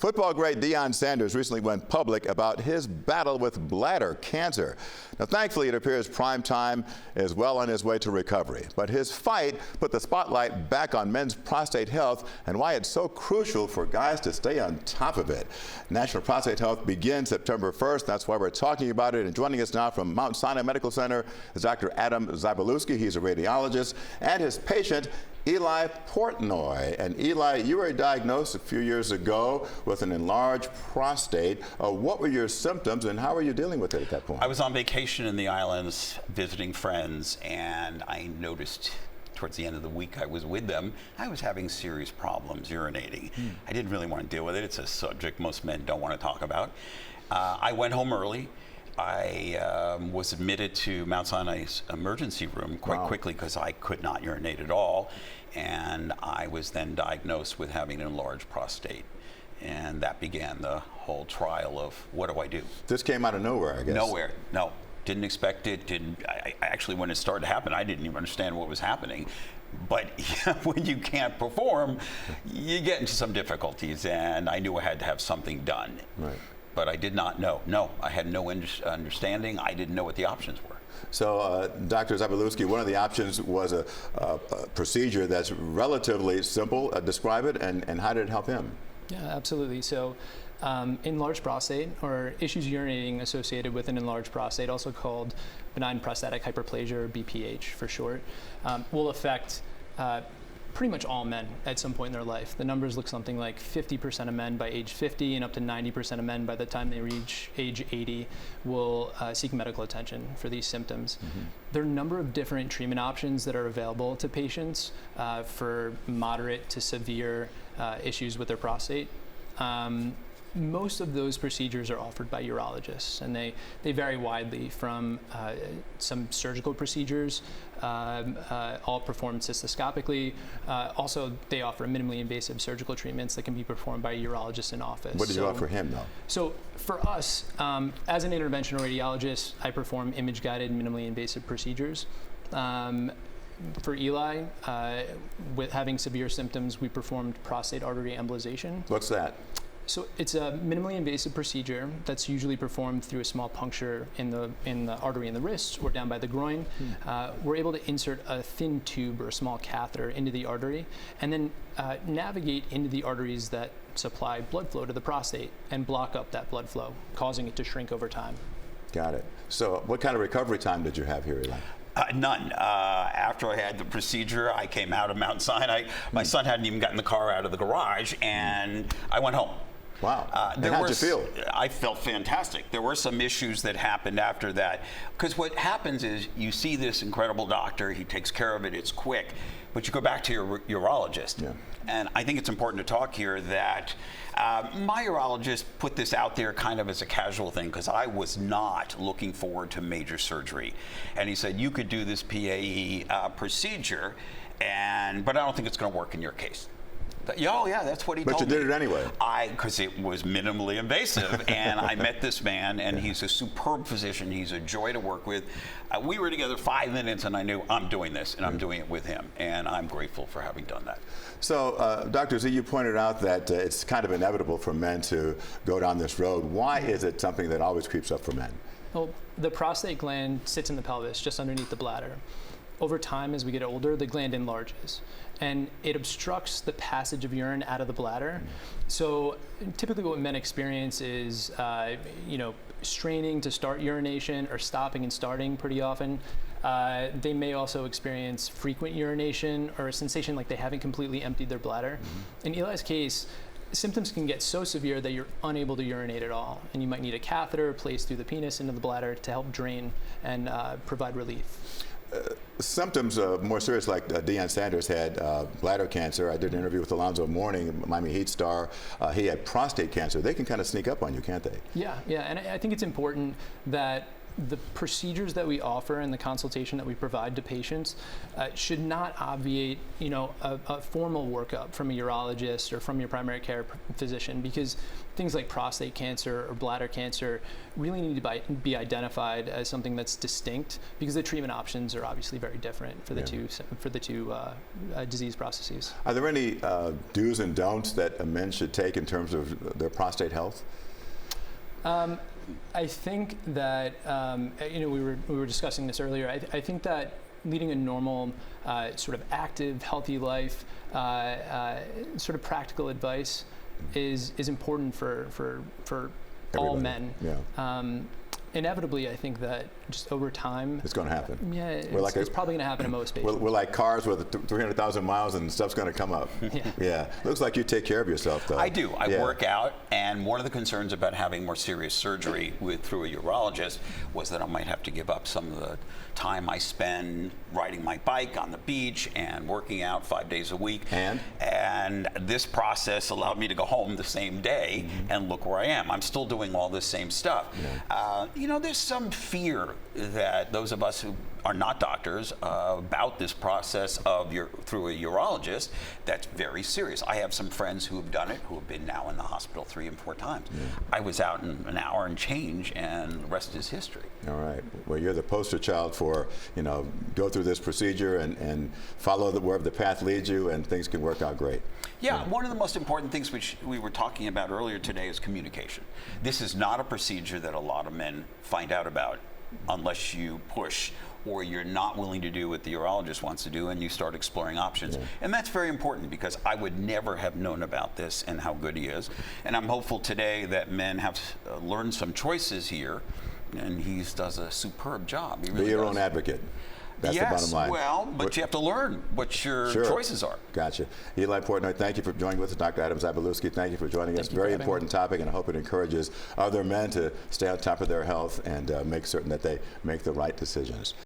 Football great Deion Sanders recently went public about his battle with bladder cancer. Now, thankfully, it appears prime time is well on his way to recovery. But his fight put the spotlight back on men's prostate health and why it's so crucial for guys to stay on top of it. National Prostate Health begins September 1st. That's why we're talking about it. And joining us now from Mount Sinai Medical Center is Dr. Adam Zabalewski. He's a radiologist, and his patient, Eli Portnoy. And Eli, you were diagnosed a few years ago with an enlarged prostate. What were your symptoms and how were you dealing with it at that point? I was on vacation in the islands visiting friends, and I noticed towards the end of the week I was with them, I was having serious problems urinating. I didn't really want to deal with it. It's a subject most men don't want to talk about. I went home early. I was admitted to Mount Sinai's emergency room quite quickly because I could not urinate at all, and I was then diagnosed with having an enlarged prostate, and that began the whole trial of what do I do? This came out of nowhere, I guess. Nowhere, no. Didn't expect it. I actually, when it started to happen, I didn't even understand what was happening. But when you can't perform, you get into some difficulties, and I knew I had to have something done. Right. But I did not know. No, I had no understanding. I didn't know what the options were. So, Dr. Zabalewski, one of the options was a procedure that's relatively simple. Describe it, and how did it help him? Yeah, absolutely. So, enlarged prostate, or issues urinating associated with an enlarged prostate, also called benign prostatic hyperplasia, or BPH for short, will affect pretty much all men at some point in their life. The numbers look something like 50% of men by age 50 and up to 90% of men by the time they reach age 80 will seek medical attention for these symptoms. There are a number of different treatment options that are available to patients for moderate to severe issues with their prostate. Most of those procedures are offered by urologists, and they vary widely from some surgical procedures, all performed cystoscopically. Also, they offer minimally invasive surgical treatments that can be performed by a urologist in office. What did you offer him, though? So for us, as an interventional radiologist, I perform image-guided minimally invasive procedures. For Eli, with having severe symptoms, we performed prostate artery embolization. What's that? So it's a minimally invasive procedure that's usually performed through a small puncture in the artery in the wrist or down by the groin. We're able to insert a thin tube or a small catheter into the artery and then navigate into the arteries that supply blood flow to the prostate and block up that blood flow, causing it to shrink over time. Got it. So what kind of recovery time did you have here, Eli? None. After I had the procedure, I came out of Mount Sinai. My son hadn't even gotten the car out of the garage, and I went home. Wow. And how'd you feel? I felt fantastic. There were some issues that happened after that. Because what happens is you see this incredible doctor, he takes care of it, it's quick, but you go back to your urologist. Yeah. And I think it's important to talk here that my urologist put this out there kind of as a casual thing because I was not looking forward to major surgery. And he said, you could do this PAE procedure, but I don't think it's going to work in your case. Oh yeah, that's what he told me. But you did it anyway. Because it was minimally invasive, and I met this man, and he's a superb physician. He's a joy to work with. We were together 5 minutes, and I knew I'm doing this, and I'm doing it with him, and I'm grateful for having done that. So, Dr. Z, you pointed out that it's kind of inevitable for men to go down this road. Why is it something that always creeps up for men? Well, the prostate gland sits in the pelvis, just underneath the bladder. Over time, as we get older, the gland enlarges, and it obstructs the passage of urine out of the bladder. So typically what men experience is, straining to start urination or stopping and starting pretty often. They may also experience frequent urination or a sensation like they haven't completely emptied their bladder. In Eli's case, symptoms can get so severe that you're unable to urinate at all, and you might need a catheter placed through the penis into the bladder to help drain and provide relief. Symptoms more serious, like Deion Sanders had bladder cancer. I did an interview with Alonzo Mourning, Miami Heat star. He had prostate cancer. They can kind of sneak up on you, can't they? Yeah, and I think it's important that the procedures that we offer and the consultation that we provide to patients should not obviate, a formal workup from a urologist or from your primary care physician, because things like prostate cancer or bladder cancer really need to be identified as something that's distinct, because the treatment options are obviously very different for the two disease processes. Are there any do's and don'ts that men should take in terms of their prostate health? I think that we were discussing this earlier. I think that leading a normal, sort of active, healthy life, sort of practical advice is important for all men. Yeah. Inevitably, I think that just over time, it's going to happen. Yeah, it's probably going to happen to most patients. We're like cars with 300,000 miles and stuff's going to come up. Yeah. Looks like you take care of yourself, though. I do. I work out, and one of the concerns about having more serious surgery through a urologist was that I might have to give up some of the time I spend riding my bike on the beach and working out 5 days a week. And this process allowed me to go home the same day and look where I am. I'm still doing all this same stuff. Yeah. There's some fear that those of us who are not doctors about this process through a urologist that's very serious. I have some friends who have done it who have been now in the hospital 3 and 4 times. Yeah. I was out in an hour and change, and the rest is history. All right. Well, you're the poster child for, go through this procedure and follow wherever the path leads you, and things can work out great. Yeah, one of the most important things which we were talking about earlier today is communication. This is not a procedure that a lot of men find out about unless you push, or you're not willing to do what the urologist wants to do, and you start exploring options. Yeah. And that's very important, because I would never have known about this and how good he is. And I'm hopeful today that men have learned some choices here, and he does a superb job. He really Be your own advocate. That's the bottom line. Well, but you have to learn what your choices are. Gotcha. Eli Portnoy, thank you for joining with us. Dr. Adam Zabalewski, thank you for joining us. Very important topic, and I hope it encourages other men to stay on top of their health and make certain that they make the right decisions.